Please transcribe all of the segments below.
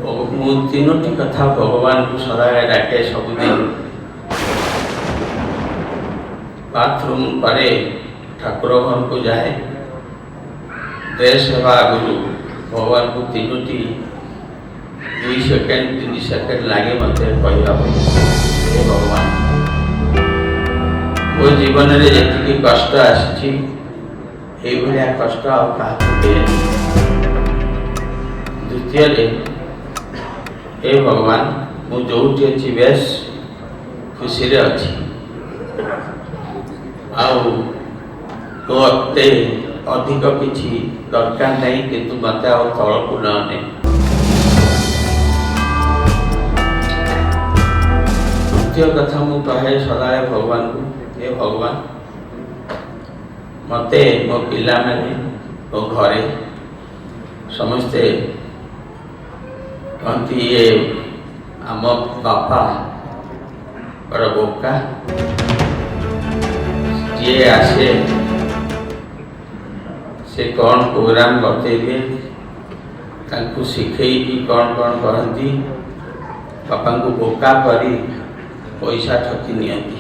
ମୁଁ ତିନୋଟି କଥା ଭଗବାନଙ୍କୁ ସଦାବେଳେ ଡାକେ ସବୁଦିନ। ବାଥରୁମ୍ ପରେ ଠାକୁର ଘରକୁ ଯାଏ, ଡ୍ରେସ୍ ହେବା ଆଗରୁ ଭଗବାନଙ୍କୁ ତିନୋଟି 2 ସେକେଣ୍ଡ 3 ସେକେଣ୍ଡ ଲାଗେ ମୋତେ କହିବା ପାଇଁ, ହେ ଭଗବାନ ମୋ ଜୀବନରେ ଯେତିକି କଷ୍ଟ ଆସିଛି ଏଇଭଳିଆ କଷ୍ଟ ଆଉ କାହାକୁ ଦିଏନି। ଦ୍ୱିତୀୟରେ, ହେ ଭଗବାନ ମୁଁ ଯେଉଁଠି ଅଛି ବେଶ ଖୁସିରେ ଅଛି, ଆଉ ମୋତେ ଅଧିକ କିଛି ଦରକାର ନାହିଁ, କିନ୍ତୁ ମୋତେ ଆଉ ତଳକୁ ନ ନେ। ତୃତୀୟ କଥା ମୁଁ କହେ ସଦାବେଳେ ଭଗବାନଙ୍କୁ, ହେ ଭଗବାନ ମୋତେ ମୋ ପିଲାମାନେ ମୋ ଘରେ ସମସ୍ତେ କହନ୍ତି ଇଏ ଆମ ବାପା ବଡ଼ ବୋକା, ଯିଏ ଆସେ ସେ କ'ଣ ପ୍ରୋଗ୍ରାମ ବତେଇବେ, ତାଙ୍କୁ ଶିଖେଇକି କ'ଣ କ'ଣ କରନ୍ତି, ବାପାଙ୍କୁ ବୋକା କରି ପଇସା ଠକି ନିଅନ୍ତି।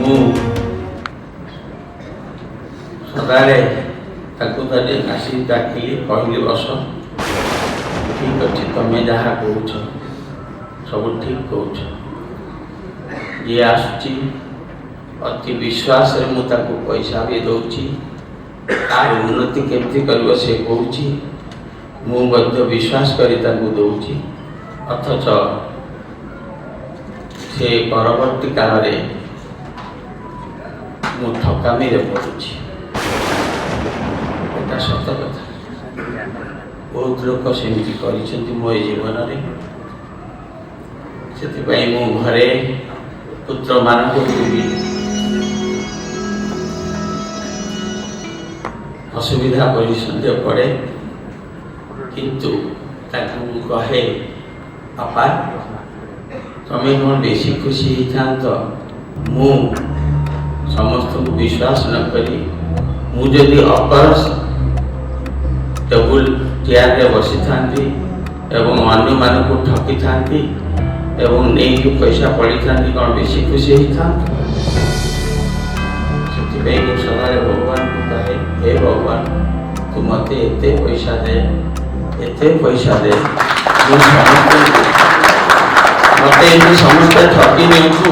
ମୁଁ ସଦାବେଳେ ତାକୁ ଆସି ଡାକିଲି, କହିଲି ବସ, ଠିକ୍ ଅଛି ତମେ ଯାହା କହୁଛ ସବୁ ଠିକ୍ କହୁଛ। ଯିଏ ଆସୁଛି ଅତି ବିଶ୍ୱାସରେ ମୁଁ ତାକୁ ପଇସା ବି ଦେଉଛି, ତାର ଉନ୍ନତି କେମିତି କରିବ ସେ କହୁଛି, ମୁଁ ମଧ୍ୟ ବିଶ୍ୱାସ କରି ତାକୁ ଦେଉଛି, ଅଥଚ ସେ ପରବର୍ତ୍ତୀ କାଳରେ ମୁଁ ଠକାମିରେ ପଡ଼ୁଛି। ଏଟା ସତ କଥା, ବହୁତ ଲୋକ ସେମିତି କରିଛନ୍ତି ମୋ ଏ ଜୀବନରେ। ସେଥିପାଇଁ ମୁଁ ଘରେ ପୁତ୍ରମାନଙ୍କୁ ବି ଅସୁବିଧା ପରିସ୍ଥିତିରେ ପଡ଼େ, କିନ୍ତୁ ତାକୁ ମୁଁ କହେ ବାପା ତମେ କ'ଣ ବେଶୀ ଖୁସି ହେଇଥାନ୍ତ ମୁଁ ସମସ୍ତଙ୍କୁ ବିଶ୍ୱାସ ନ କରି ମୁଁ ଯଦି ଅପର ଟେବୁଲ ଚେୟାରରେ ବସିଥାନ୍ତି ଏବଂ ଅନ୍ୟମାନଙ୍କୁ ଠକିଥାନ୍ତି ଏବଂ ନେଇକି ପଇସା ପଡ଼ିଥାନ୍ତି, କ'ଣ ବେଶୀ ଖୁସି ହେଇଥାନ୍ତ? ସେଥିପାଇଁ ମୁଁ ସଦାବେଳେ ଭଗବାନଙ୍କୁ କହେ, ହେ ଭଗବାନ ତୁ ମୋତେ ଏତେ ପଇସା ଦେ, ଏତେ ପଇସା ଦେ, ମୁଁ ସମସ୍ତଙ୍କୁ ମୋତେ ଏମିତି ସମସ୍ତେ ଠକି ନିଅନ୍ତୁ,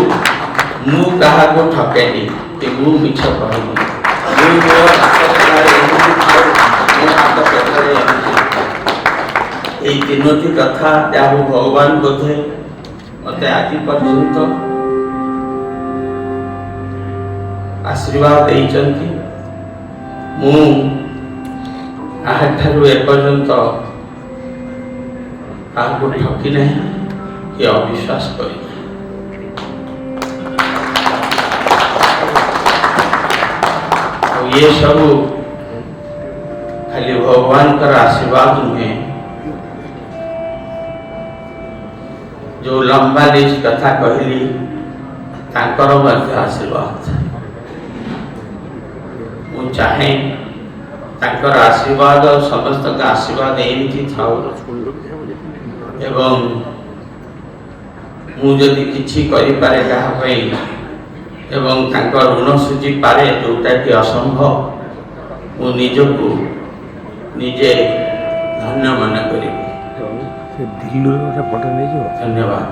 ମୁଁ କାହାକୁ ଠକେନି କି ମୁଁ ମିଛ କହିନି, ମୁଁ ମୋ ହାତ ପେଟରେ ଏମିତି। ଏଇ ତିନୋଟି କଥା ଯାହାକୁ ଭଗବାନ ବୋଧେ ମୋତେ ଆଜି ପର୍ଯ୍ୟନ୍ତ ଆଶୀର୍ବାଦ ଦେଇଛନ୍ତି। ମୁଁ ଆହାଠାରୁ ଏପର୍ଯ୍ୟନ୍ତ କାହାକୁ ଠକି ନାହିଁ କି ଅବିଶ୍ୱାସ କରି। ये सब खाली भगवान का आशीर्वाद नुहे, जो लंबा लिस्ट कथा कहली तांकर मध्य आशीर्वाद। मु चाहे तांकर आशीर्वाद समस्त का आशीर्वाद एमती थाउ, एवं मु जदि किछि करि पारे कहा पई एवं तांकर ऋण सुझी पारे जोटा कि असंभव, मु निजको निजे धन्य मन करी। धन्यवाद।